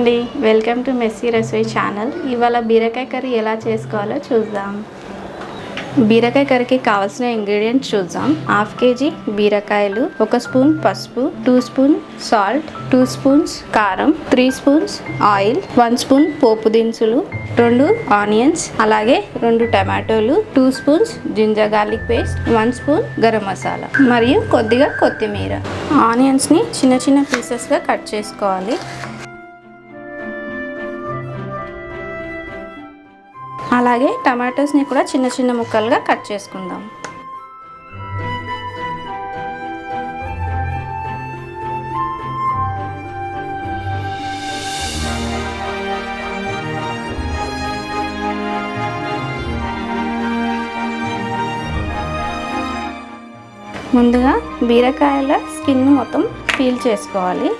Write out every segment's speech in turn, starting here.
అండి, welcome to messy Rasoi channel. ఇవాళ బీరకాయ కర్రీ ఎలా చేసుకోవాలో చూద్దాం. బీరకాయ కర్రీకి కావాల్సిన ఇంగ్రీడియంట్స్ చూద్దాం. హాఫ్ కేజీ బీరకాయలు, 1 స్పూన్ పసుపు, 2 స్పూన్ సాల్ట్, 2 స్పూన్స్ కారం, 3 స్పూన్స్ ఆయిల్, 1 స్పూన్ పోపు దినుసులు, 2 ఆనియన్స్, అలాగే 2 టమాటోలు, 2 spoons ginger garlic paste, 1 spoon garam masala మరియు కొద్దిగా కొత్తిమీర. ఆనియన్స్ ని చిన్న చిన్న పీసెస్ గా కట్ చేసుకోవాలి. అలాగే టమాటోస్ని కూడా చిన్న చిన్న ముక్కలుగా కట్ చేసుకుందాం. ముందుగా బీరకాయల స్కిన్ మొత్తం పీల్ చేసుకోవాలి.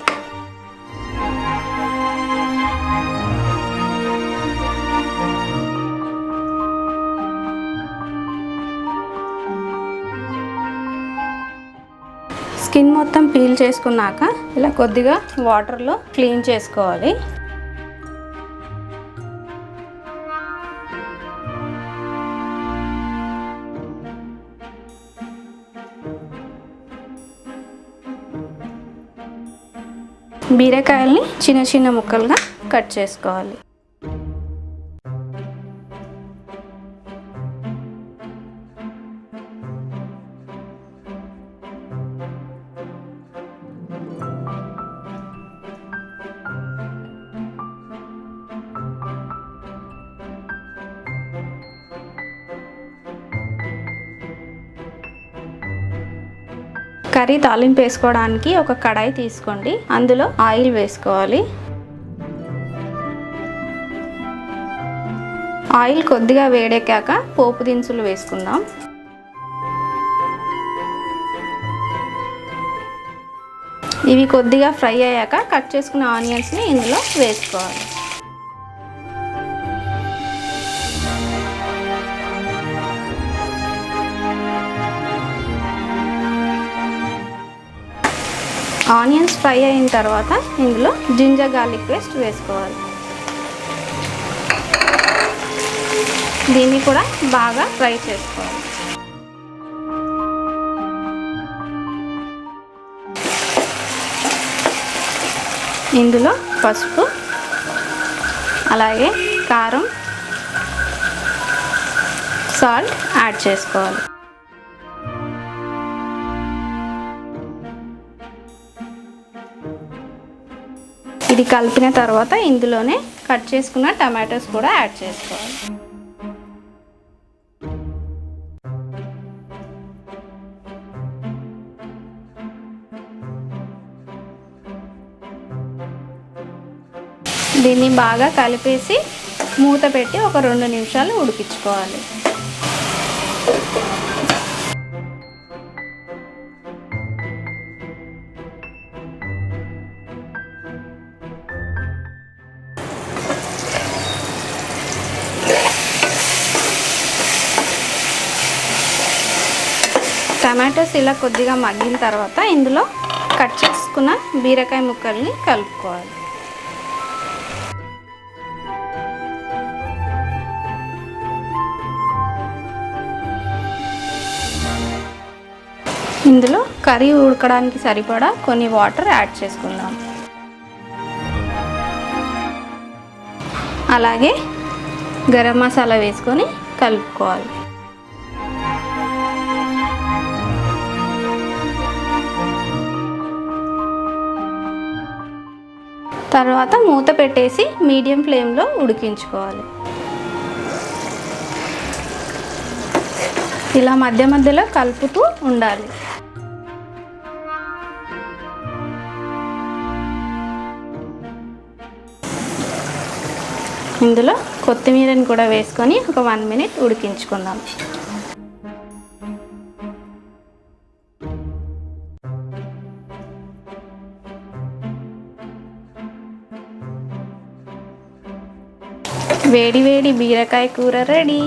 స్కిన్ మొత్తం పీల్ చేసుకున్నాక ఇలా కొద్దిగా వాటర్లో క్లీన్ చేసుకోవాలి. బీరకాయల్ని చిన్న చిన్న ముక్కలుగా కట్ చేసుకోవాలి. కర్రీ తాలింపు వేసుకోవడానికి ఒక కడాయి తీసుకోండి. అందులో ఆయిల్ వేసుకోవాలి. ఆయిల్ కొద్దిగా వేడెక్కాక పోపు దినుసులు వేసుకుందాం. ఇవి కొద్దిగా ఫ్రై అయ్యాక కట్ చేసుకున్న ఆనియన్స్ని ఇందులో వేసుకోవాలి. ఆనియన్స్ ఫ్రై అయిన తర్వాత ఇందులో జింజర్ గార్లిక్ పేస్ట్ వేసుకోవాలి. దీన్ని కూడా బాగా ఫ్రై చేసుకోవాలి. ఇందులో పసుపు, అలాగే కారం, సాల్ట్ యాడ్ చేసుకోవాలి. ఇది కలిపిన తర్వాత ఇందులోనే కట్ చేసుకున్న టమాటోస్ కూడా యాడ్ చేసుకోవాలి. దీన్ని బాగా కలిపేసి మూత పెట్టి ఒక 2 నిమిషాలు ఉడికించుకోవాలి. టమాటోస్ ఇలా కొద్దిగా మగ్గిన తర్వాత ఇందులో కట్ చేసుకున్న బీరకాయ ముక్కల్ని కలుపుకోవాలి. ఇందులో కర్రీ ఉడకడానికి సరిపడా కొన్ని వాటర్ యాడ్ చేసుకుందాం. అలాగే గరం మసాలా వేసుకొని కలుపుకోవాలి. తర్వాత మూత పెట్టేసి మీడియం ఫ్లేమ్లో ఉడికించుకోవాలి. ఇలా మధ్య మధ్యలో కలుపుతూ ఉండాలి. ఇందులో కొత్తిమీరని కూడా వేసుకొని ఒక 1 మినిట్ ఉడికించుకుందాం. వేడి వేడి బీరకాయ కూర రెడీ.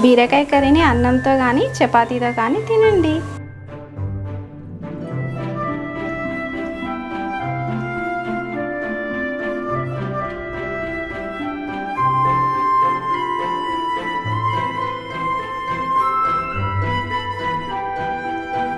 బీరకాయ కర్రీని అన్నంతో కానీ చపాతీతో కానీ తినండి.